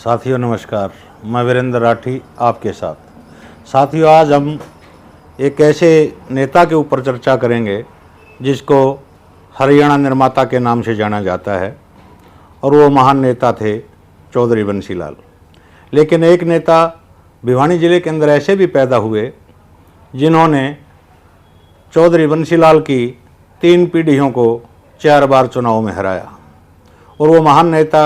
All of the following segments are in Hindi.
साथियों नमस्कार, मैं वीरेंद्र राठी आपके साथ। साथियों, आज हम एक ऐसे नेता के ऊपर चर्चा करेंगे जिसको हरियाणा निर्माता के नाम से जाना जाता है और वो महान नेता थे चौधरी बंसीलाल। लेकिन एक नेता भिवानी ज़िले के अंदर ऐसे भी पैदा हुए जिन्होंने चौधरी बंसीलाल की 3 पीढ़ियों को 4 बार चुनाव में हराया। और वो महान नेता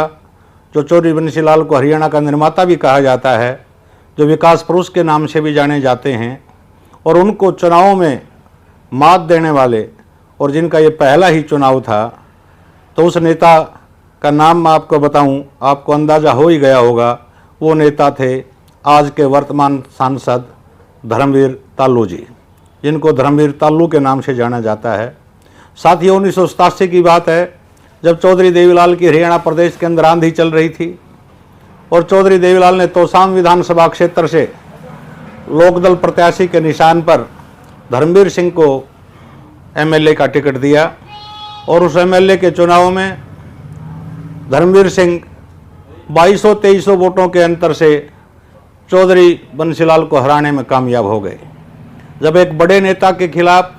जो चौधरी बंसीलाल को हरियाणा का निर्माता भी कहा जाता है, जो विकास पुरुष के नाम से भी जाने जाते हैं, और उनको चुनावों में मात देने वाले और जिनका ये पहला ही चुनाव था, तो उस नेता का नाम मैं आपको बताऊं, आपको अंदाज़ा हो ही गया होगा। वो नेता थे आज के वर्तमान सांसद धर्मवीर तालू जी, जिनको धर्मवीर तालू के नाम से जाना जाता है। साथियों, 1987 की बात है, जब चौधरी देवीलाल की हरियाणा प्रदेश के अंदर आंधी चल रही थी और चौधरी देवीलाल ने तोसाम विधानसभा क्षेत्र से लोकदल प्रत्याशी के निशान पर धर्मवीर सिंह को एमएलए का टिकट दिया। और उस एमएलए के चुनाव में धर्मवीर सिंह 2200-2300 वोटों के अंतर से चौधरी बंसीलाल को हराने में कामयाब हो गए। जब एक बड़े नेता के खिलाफ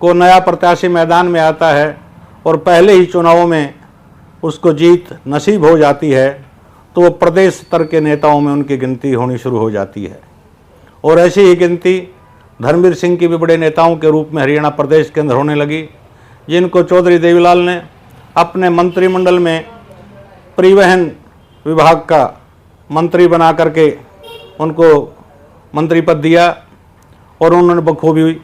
को नया प्रत्याशी मैदान में आता है और पहले ही चुनावों में उसको जीत नसीब हो जाती है, तो वो प्रदेश स्तर के नेताओं में उनकी गिनती होनी शुरू हो जाती है। और ऐसी ही गिनती धर्मवीर सिंह की भी बड़े नेताओं के रूप में हरियाणा प्रदेश के अंदर होने लगी, जिनको चौधरी देवीलाल ने अपने मंत्रिमंडल में परिवहन विभाग का मंत्री बना करके उनको मंत्री पद दिया और उन्होंने बखूबी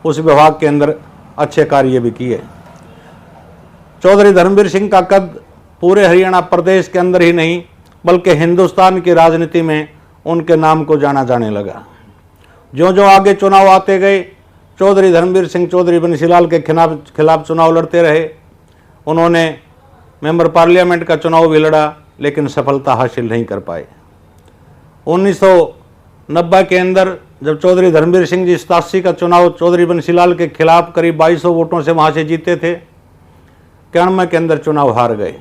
उस विभाग के अंदर अच्छे कार्य भी किए। चौधरी धर्मवीर सिंह का कद पूरे हरियाणा प्रदेश के अंदर ही नहीं बल्कि हिंदुस्तान की राजनीति में उनके नाम को जाना जाने लगा। जो जो आगे चुनाव आते गए, चौधरी धर्मवीर सिंह चौधरी बंसीलाल के खिलाफ चुनाव लड़ते रहे। उन्होंने मेंबर पार्लियामेंट का चुनाव भी लड़ा, लेकिन सफलता हासिल नहीं कर पाए। 1990 के अंदर जब चौधरी धर्मवीर सिंह जी 87 का चुनाव चौधरी बंसीलाल के खिलाफ करीब 2200 वोटों से वहाँ से जीते थे, 91 के अंदर चुनाव हार गए।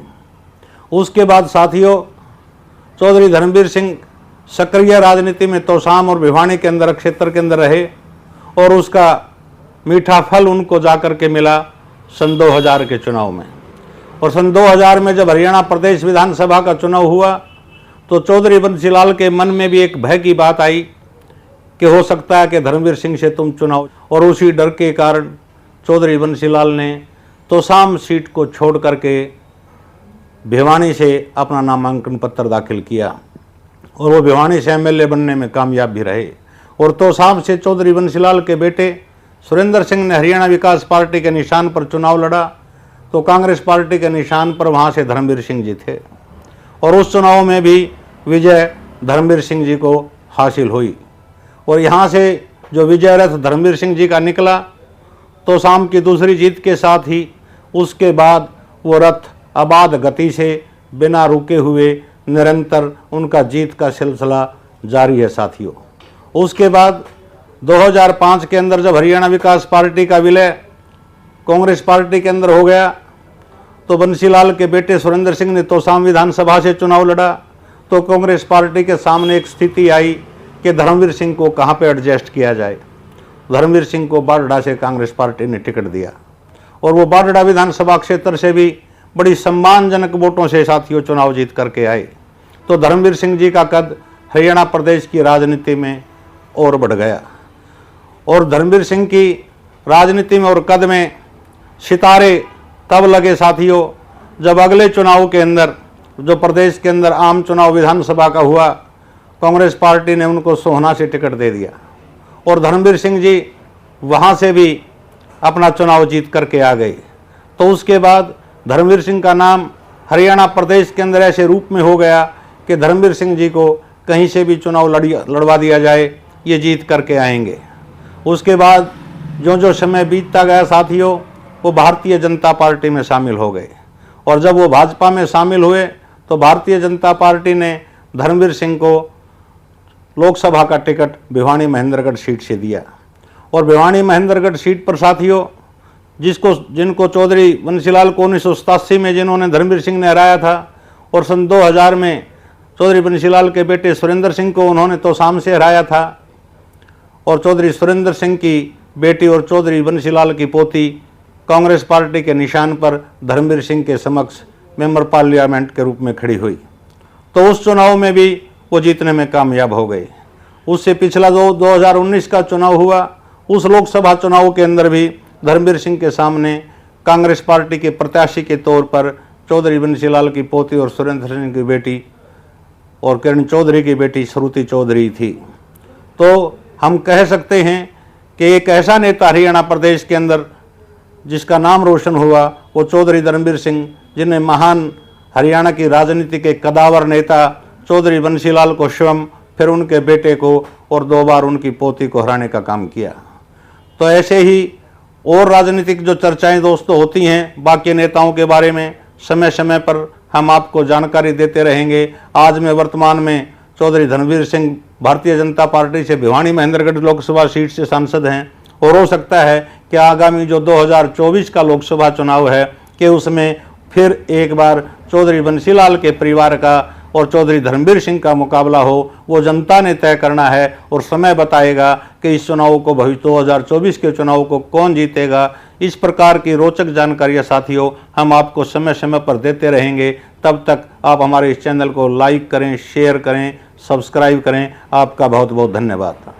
उसके बाद साथियों, चौधरी धर्मवीर सिंह सक्रिय राजनीति में तोसाम और भिवानी के अंदर क्षेत्र के अंदर रहे और उसका मीठा फल उनको जाकर के मिला सन 2000 के चुनाव में। और सन 2000 में जब हरियाणा प्रदेश विधानसभा का चुनाव हुआ तो चौधरी बंसीलाल के मन में भी एक भय की बात आई कि हो सकता है कि धर्मवीर सिंह से तुम चुनाव, और उसी डर के कारण चौधरी बंसीलाल ने तोसाम सीट को छोड़ करके भिवानी से अपना नामांकन पत्र दाखिल किया और वो भिवानी से एमएलए बनने में कामयाब भी रहे। और तोसाम से चौधरी बंसीलाल के बेटे सुरेंद्र सिंह ने हरियाणा विकास पार्टी के निशान पर चुनाव लड़ा, तो कांग्रेस पार्टी के निशान पर वहाँ से धर्मवीर सिंह जी थे और उस चुनाव में भी विजय धर्मवीर सिंह जी को हासिल हुई। और यहाँ से जो विजय रथ धर्मवीर सिंह जी का निकला, तोसाम की दूसरी जीत के साथ ही उसके बाद वो रथ आबाद गति से बिना रुके हुए निरंतर उनका जीत का सिलसिला जारी है। साथियों, उसके बाद 2005 के अंदर जब हरियाणा विकास पार्टी का विलय कांग्रेस पार्टी के अंदर हो गया, तो बंसीलाल के बेटे सुरेंद्र सिंह ने तोसाम विधानसभा से चुनाव लड़ा, तो कांग्रेस पार्टी के सामने एक स्थिति आई कि धर्मवीर सिंह को कहाँ पे एडजस्ट किया जाए। धर्मवीर सिंह को बारडा से कांग्रेस पार्टी ने टिकट दिया और वो बारडा विधानसभा क्षेत्र से भी बड़ी सम्मानजनक वोटों से साथियों चुनाव जीत करके आए। तो धर्मवीर सिंह जी का कद हरियाणा प्रदेश की राजनीति में और बढ़ गया। और धर्मवीर सिंह की राजनीति में और कद में सितारे तब लगे साथियों, जब अगले चुनाव के अंदर जो प्रदेश के अंदर आम चुनाव विधानसभा का हुआ, कांग्रेस पार्टी ने उनको सोहना से टिकट दे दिया और धर्मवीर सिंह जी वहाँ से भी अपना चुनाव जीत करके आ गए। तो उसके बाद धर्मवीर सिंह का नाम हरियाणा प्रदेश के अंदर ऐसे रूप में हो गया कि धर्मवीर सिंह जी को कहीं से भी चुनाव लड़वा दिया जाए, ये जीत करके आएंगे। उसके बाद जो जो समय बीतता गया साथियों, वो भारतीय जनता पार्टी में शामिल हो गए और जब वो भाजपा में शामिल हुए तो भारतीय जनता पार्टी ने धर्मवीर सिंह को लोकसभा का टिकट भिवानी महेंद्रगढ़ सीट से दिया। और भिवानी महेंद्रगढ़ सीट पर साथियों जिनको चौधरी बंसीलाल को 1987 में जिन्होंने धर्मवीर सिंह ने हराया था और सन 2000 में चौधरी बंसीलाल के बेटे सुरेंद्र सिंह को उन्होंने तोशाम से हराया था और चौधरी सुरेंद्र सिंह की बेटी और चौधरी बंसीलाल की पोती कांग्रेस पार्टी के निशान पर धर्मवीर सिंह के समक्ष मेंबर पार्लियामेंट के रूप में खड़ी हुई। तो उस चुनाव में भी वो जीतने में कामयाब हो गए। उससे पिछला जो 2019 का चुनाव हुआ, उस लोकसभा चुनाव के अंदर भी धर्मवीर सिंह के सामने कांग्रेस पार्टी के प्रत्याशी के तौर पर चौधरी बंसीलाल की पोती और सुरेंद्र सिंह की बेटी और किरण चौधरी की बेटी श्रुति चौधरी थी। तो हम कह सकते हैं कि एक ऐसा नेता हरियाणा प्रदेश के अंदर जिसका नाम रोशन हुआ वो चौधरी धर्मवीर सिंह, जिन्हें महान हरियाणा की राजनीति के कदावर नेता चौधरी बंसीलाल को स्वयं, फिर उनके बेटे को और 2 बार उनकी पोती को हराने का काम किया। तो ऐसे ही और राजनीतिक जो चर्चाएं दोस्तों होती हैं बाकी नेताओं के बारे में, समय समय पर हम आपको जानकारी देते रहेंगे। आज में वर्तमान में चौधरी धर्मवीर सिंह भारतीय जनता पार्टी से भिवानी महेंद्रगढ़ लोकसभा सीट से सांसद हैं और हो सकता है कि आगामी जो 2024 का लोकसभा चुनाव है कि उसमें फिर एक बार चौधरी बंसीलाल के परिवार का और चौधरी धर्मवीर सिंह का मुकाबला हो। वो जनता ने तय करना है और समय बताएगा कि इस चुनाव को भविष्य 2024 के चुनाव को कौन जीतेगा। इस प्रकार की रोचक जानकारियां साथियों हम आपको समय समय पर देते रहेंगे। तब तक आप हमारे इस चैनल को लाइक करें, शेयर करें, सब्सक्राइब करें। आपका बहुत बहुत धन्यवाद।